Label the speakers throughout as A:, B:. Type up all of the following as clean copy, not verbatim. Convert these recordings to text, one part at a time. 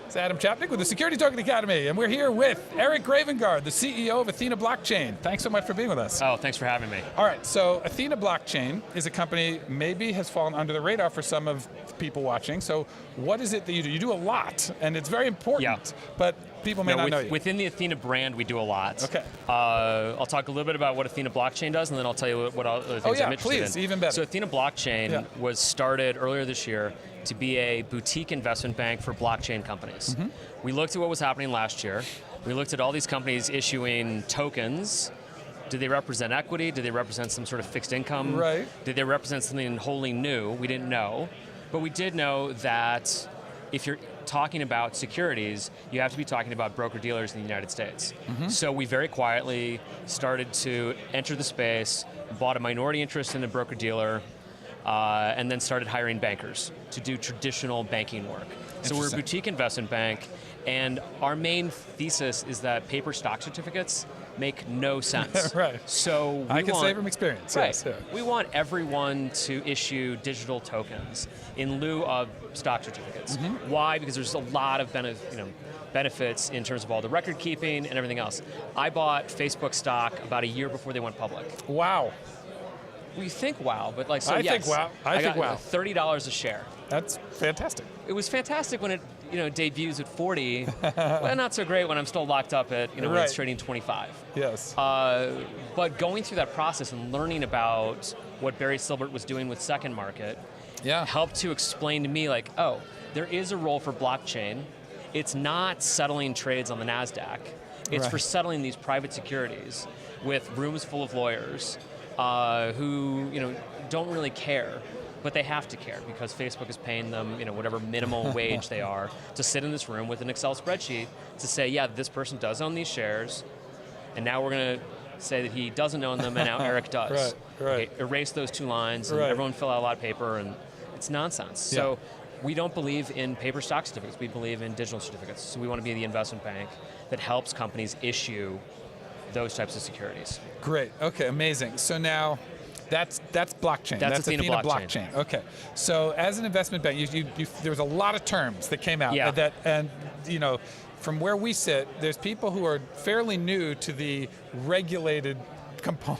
A: It's Adam Chapnick with the Security Token Academy, and we're here with Eric Gravengaard, the CEO of Athena Blockchain. Thanks so much for being with us.
B: Oh, thanks for having me.
A: All right, so Athena Blockchain is a company maybe has fallen under the radar for some of the people watching. So what is it that you do? You do a lot, and it's very important, but people may not know you.
B: Within the Athena brand, we do a lot.
A: Okay.
B: I'll talk a little bit about what Athena Blockchain does, and then I'll tell you what other things I'm interested in.
A: Please, even better.
B: So Athena Blockchain was started earlier this year to be a boutique investment bank for blockchain companies. We looked at what was happening last year. We looked at all these companies issuing tokens. Did they represent equity? Did they represent some sort of fixed income?
A: Right.
B: Did they represent something wholly new? We didn't know. But we did know that if you're talking about securities, you have to be talking about broker-dealers in the United States. So we very quietly started to enter the space, bought a minority interest in a broker-dealer, and then started hiring bankers to do traditional banking work. So we're a boutique investment bank, and our main thesis is that paper stock certificates make no sense.
A: Right.
B: So
A: I can say from experience.
B: Right.
A: Yes, yeah.
B: We want everyone to issue digital tokens in lieu of stock certificates. Why? Because there's a lot of benefits in terms of all the record keeping and everything else. I bought Facebook stock about a year before they went public.
A: Wow.
B: We think wow, but like, so
A: I
B: yes.
A: think wow. I think wow.
B: $30 a share.
A: That's fantastic.
B: It was fantastic when it debuts at 40. Well, not so great when I'm still locked up at when it's trading 25.
A: Yes.
B: But going through that process and learning about what Barry Silbert was doing with Second Market helped to explain to me, like, oh, there is a role for blockchain. It's not settling trades on the NASDAQ. It's for settling these private securities with rooms full of lawyers who don't really care, but they have to care because Facebook is paying them whatever minimal wage they are to sit in this room with an Excel spreadsheet to say, yeah, this person does own these shares, and now we're going to say that he doesn't own them, and now Eric does.
A: Right.
B: Okay, erase those two lines, and everyone fill out a lot of paper, and it's nonsense. So we don't believe in paper stock certificates. We believe in digital certificates. So we want to be the investment bank that helps companies issue those types of securities.
A: Great. Okay. Amazing. So now, that's blockchain.
B: That's Athena Blockchain.
A: Okay. So as an investment bank, there was a lot of terms that came out and from where we sit, there's people who are fairly new to the regulated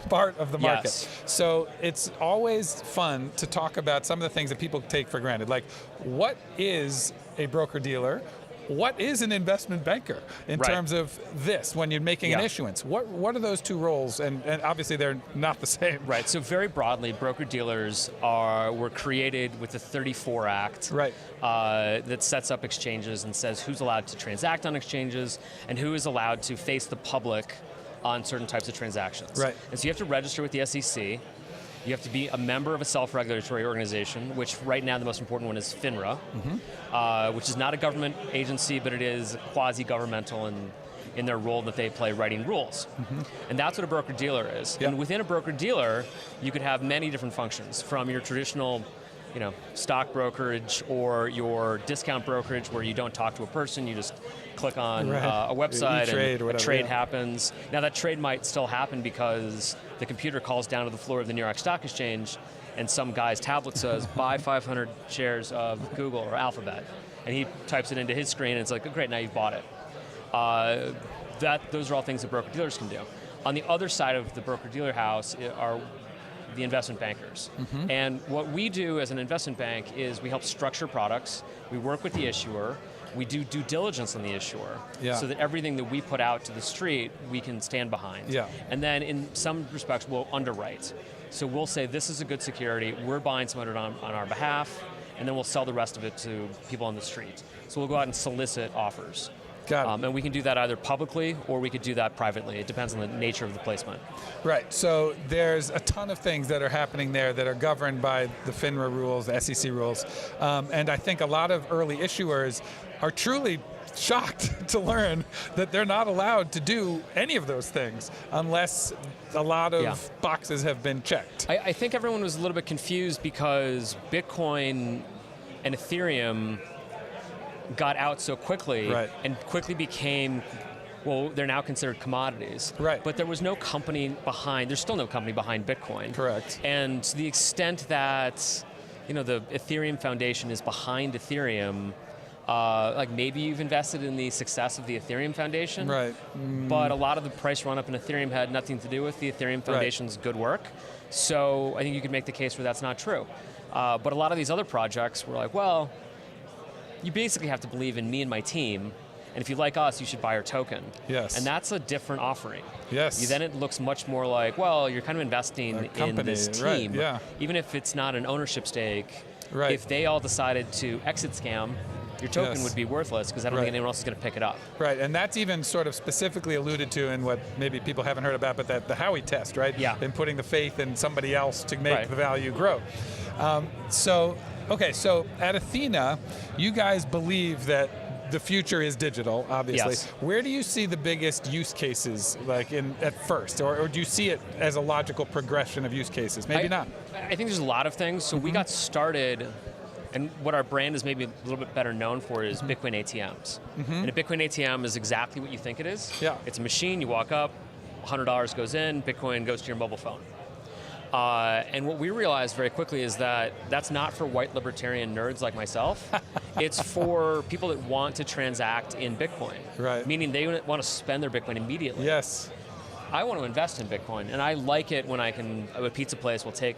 A: part of the market. So it's always fun to talk about some of the things that people take for granted. Like, what is a broker-dealer? What is an investment banker in terms of this when you're making an issuance? What are those two roles? And obviously they're not the same.
B: Right, so very broadly, broker-dealers were created with the 34 Act that sets up exchanges and says who's allowed to transact on exchanges and who is allowed to face the public on certain types of transactions.
A: Right.
B: And so you have to register with the SEC. You have to be a member of a self-regulatory organization, which right now the most important one is FINRA, which is not a government agency, but it is quasi-governmental in their role that they play writing rules. And that's what a broker-dealer is. And within a broker-dealer, you could have many different functions, from your traditional stock brokerage or your discount brokerage where you don't talk to a person, you just click on a website and a trade happens. Now that trade might still happen because the computer calls down to the floor of the New York Stock Exchange and some guy's tablet says, buy 500 shares of Google or Alphabet. And he types it into his screen and it's like, oh, great, now you've bought it. Those are all things that broker-dealers can do. On the other side of the broker-dealer house are the investment bankers. And what we do as an investment bank is we help structure products, we work with the issuer, we do due diligence on the issuer so that everything that we put out to the street, we can stand behind. And then in some respects, we'll underwrite. So we'll say, this is a good security, we're buying some of it on our behalf, and then we'll sell the rest of it to people on the street. So we'll go out and solicit offers. And we can do that either publicly or we could do that privately. It depends on the nature of the placement.
A: Right, so there's a ton of things that are happening there that are governed by the FINRA rules, the SEC rules. And I think a lot of early issuers are truly shocked to learn that they're not allowed to do any of those things unless a lot of boxes have been checked.
B: I think everyone was a little bit confused because Bitcoin and Ethereum got out so quickly and quickly became, well, they're now considered commodities. But there was no company behind, there's still no company behind Bitcoin. And to the extent that the Ethereum Foundation is behind Ethereum, Like maybe you've invested in the success of the Ethereum Foundation,
A: right?
B: But a lot of the price run up in Ethereum had nothing to do with the Ethereum Foundation's good work. So I think you could make the case where that's not true. But a lot of these other projects were like, well, you basically have to believe in me and my team, and if you like us, you should buy our token.
A: Yes.
B: And that's a different offering.
A: Yes.
B: Then it looks much more like, well, you're kind of investing in this team, even if it's not an ownership stake.
A: Right.
B: If they all decided to exit scam, your token would be worthless because I don't think anyone else is going to pick it up.
A: Right, and that's even sort of specifically alluded to in what maybe people haven't heard about, but the Howey test, right?
B: Yeah.
A: In putting the faith in somebody else to make the value grow. So at Athena, you guys believe that the future is digital, obviously.
B: Yes.
A: Where do you see the biggest use cases, like at first, or do you see it as a logical progression of use cases? Maybe not.
B: I think there's a lot of things. So we got started, and what our brand is maybe a little bit better known for is Bitcoin ATMs. And a Bitcoin ATM is exactly what you think it is.
A: Yeah.
B: It's a machine, you walk up, $100 goes in, Bitcoin goes to your mobile phone. And what we realized very quickly is that that's not for white libertarian nerds like myself. It's for people that want to transact in Bitcoin.
A: Right.
B: Meaning they want to spend their Bitcoin immediately.
A: Yes.
B: I want to invest in Bitcoin, and I like it when a pizza place will take,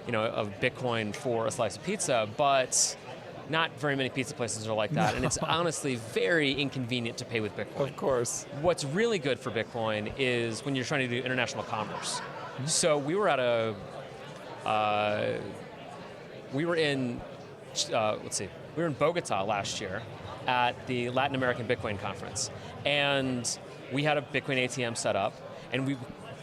B: a Bitcoin for a slice of pizza, but not very many pizza places are like that, and it's honestly very inconvenient to pay with Bitcoin.
A: Of course.
B: What's really good for Bitcoin is when you're trying to do international commerce. So we were at we were in Bogota last year at the Latin American Bitcoin Conference, and we had a Bitcoin ATM set up, and we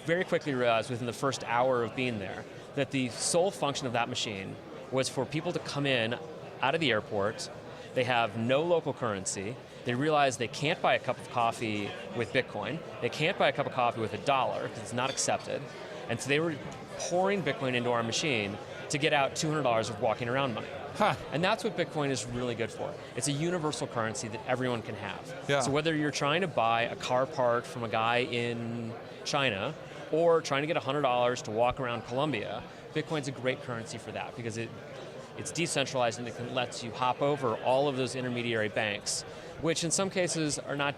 B: very quickly realized within the first hour of being there that the sole function of that machine was for people to come in out of the airport. They have no local currency. They realize they can't buy a cup of coffee with Bitcoin. They can't buy a cup of coffee with $1 because it's not accepted. And so they were pouring Bitcoin into our machine to get out $200 of walking around money. And that's what Bitcoin is really good for. It's a universal currency that everyone can have.
A: Yeah.
B: So whether you're trying to buy a car part from a guy in China or trying to get $100 to walk around Colombia, Bitcoin's a great currency for that because it's decentralized and it lets you hop over all of those intermediary banks, which in some cases are not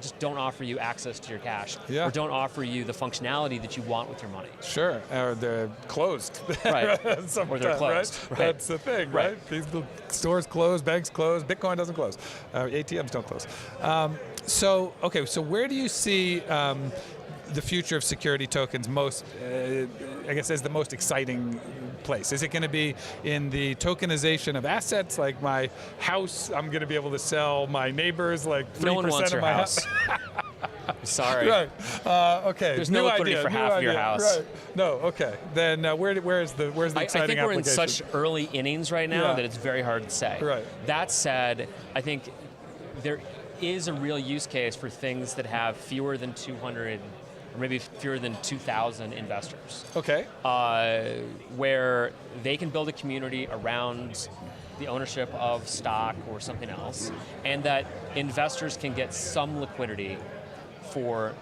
B: just don't offer you access to your cash or don't offer you the functionality that you want with your money.
A: Sure, or they're closed.
B: Right, or they're closed.
A: Right? That's the thing, right? These stores close, banks close, Bitcoin doesn't close, ATMs don't close. So where do you see the future of security tokens most, I guess, as the most exciting place? Is it going to be in the tokenization of assets, like my house, I'm going to be able to sell my neighbors like 3%
B: no one wants your house. Sorry.
A: Right. Okay.
B: There's no liquidity for half of your house.
A: Right. No. Okay. Then where's the exciting
B: I think we're in
A: application?
B: such early innings right now that it's very hard to say.
A: Right.
B: That said, I think there is a real use case for things that have fewer than 200 or maybe fewer than 2,000 investors.
A: Okay.
B: Where they can build a community around the ownership of stock or something else, and that investors can get some liquidity for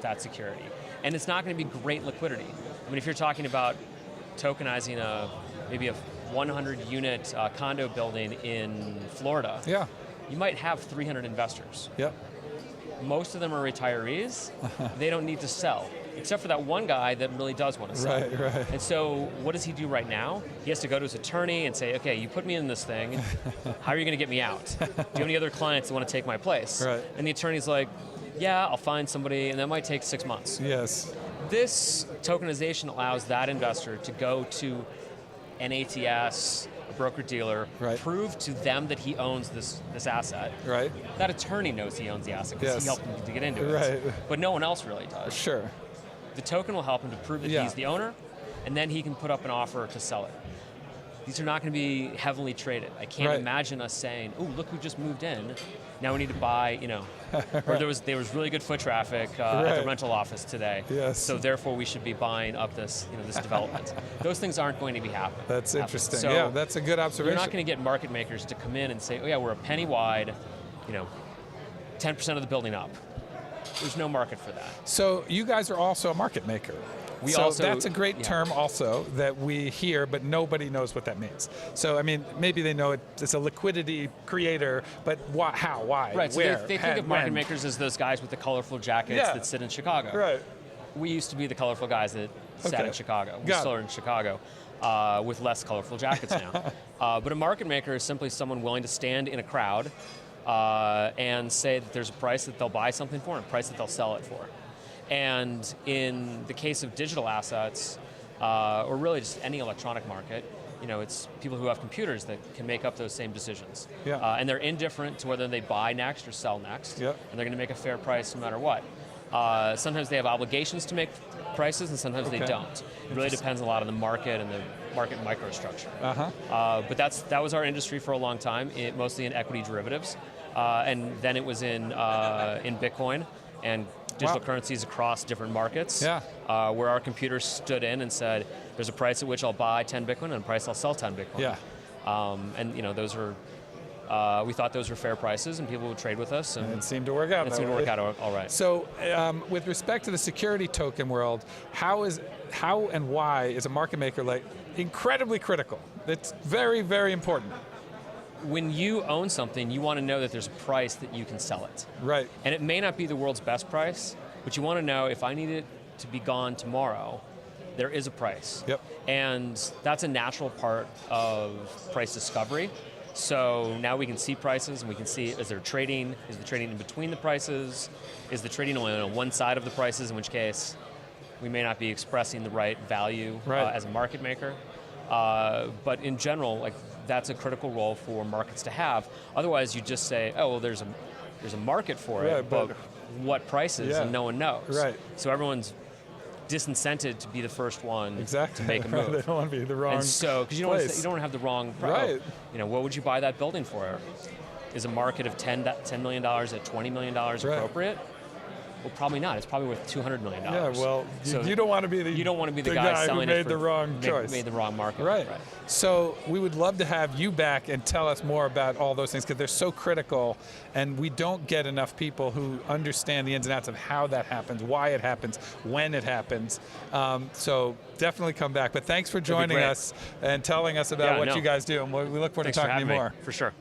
B: that security. And it's not going to be great liquidity. I mean, if you're talking about tokenizing maybe a 100-unit condo building in Florida, you might have 300 investors.
A: Yep.
B: Most of them are retirees. They don't need to sell, except for that one guy that really does want to sell.
A: Right.
B: And so what does he do right now? He has to go to his attorney and say, okay, you put me in this thing. How are you going to get me out? Do you have any other clients that want to take my place?
A: Right.
B: And the attorney's like, yeah, I'll find somebody, and that might take 6 months.
A: Yes.
B: This tokenization allows that investor to go to an ATS, a broker-dealer, prove to them that he owns this asset.
A: Right.
B: That attorney knows he owns the asset because he helped him to get into it.
A: Right.
B: But no one else really does.
A: Sure.
B: The token will help him to prove that he's the owner, and then he can put up an offer to sell it. These are not going to be heavily traded. I can't imagine us saying, "Oh, look who just moved in. Now we need to buy," or there was really good foot traffic at the rental office today.
A: Yes.
B: So therefore, we should be buying up this development. Those things aren't going to be happening.
A: That's interesting.
B: So
A: yeah, that's a good observation.
B: You're not going to get market makers to come in and say, "Oh yeah, we're a penny wide, 10% of the building up." There's no market for that.
A: So you guys are also a market maker. That's a great term also that we hear, but nobody knows what that means. So I mean, maybe they know it's a liquidity creator, but how, why,
B: right? So
A: where,
B: they think of market makers as those guys with the colorful jackets that sit in Chicago.
A: Right.
B: We used to be the colorful guys that sat in Chicago. We still are in Chicago. With less colorful jackets now. But a market maker is simply someone willing to stand in a crowd and say that there's a price that they'll buy something for and a price that they'll sell it for. And in the case of digital assets, or really just any electronic market, it's people who have computers that can make up those same decisions.
A: Yeah.
B: And they're indifferent to whether they buy next or sell next.
A: Yep.
B: And they're going to make a fair price no matter what. Sometimes they have obligations to make prices, and sometimes they don't. It really depends a lot on the market and the market microstructure. But that was our industry for a long time, mostly in equity derivatives, and then it was in Bitcoin and digital currencies across different markets. Where our computers stood in and said, "There's a price at which I'll buy 10 Bitcoin and a price I'll sell 10 Bitcoin." And those were. We thought those were fair prices, and people would trade with us. And
A: it seemed to work out.
B: It seemed to work out all right.
A: So, with respect to the security token world, how and why is a market maker incredibly critical? It's very, very important.
B: When you own something, you want to know that there's a price that you can sell it.
A: Right.
B: And it may not be the world's best price, but you want to know if I need it to be gone tomorrow, there is a price.
A: Yep.
B: And that's a natural part of price discovery. So now we can see prices, and we can see, is the trading in between the prices? Is the trading only on one side of the prices, in which case we may not be expressing the right value as a market maker. But in general, that's a critical role for markets to have. Otherwise, you just say, oh, well, there's a market for it, but what prices, and no one knows.
A: Right.
B: So everyone's disincented to be the first one to make a move.
A: They don't want to be the wrong.
B: And so, because you don't want to have the wrong price. Right. What would you buy that building for? Is a market of $10 million at $20 million appropriate? Well, probably not. It's probably worth $200 million.
A: Yeah. Well, you don't want to be the guy
B: selling
A: who made the wrong choice.
B: Made the wrong market.
A: Right. So we would love to have you back and tell us more about all those things, because they're so critical, and we don't get enough people who understand the ins and outs of how that happens, why it happens, when it happens. So definitely come back. But thanks for joining us and telling us about what you guys do, and we look forward to talking to you more.
B: For sure.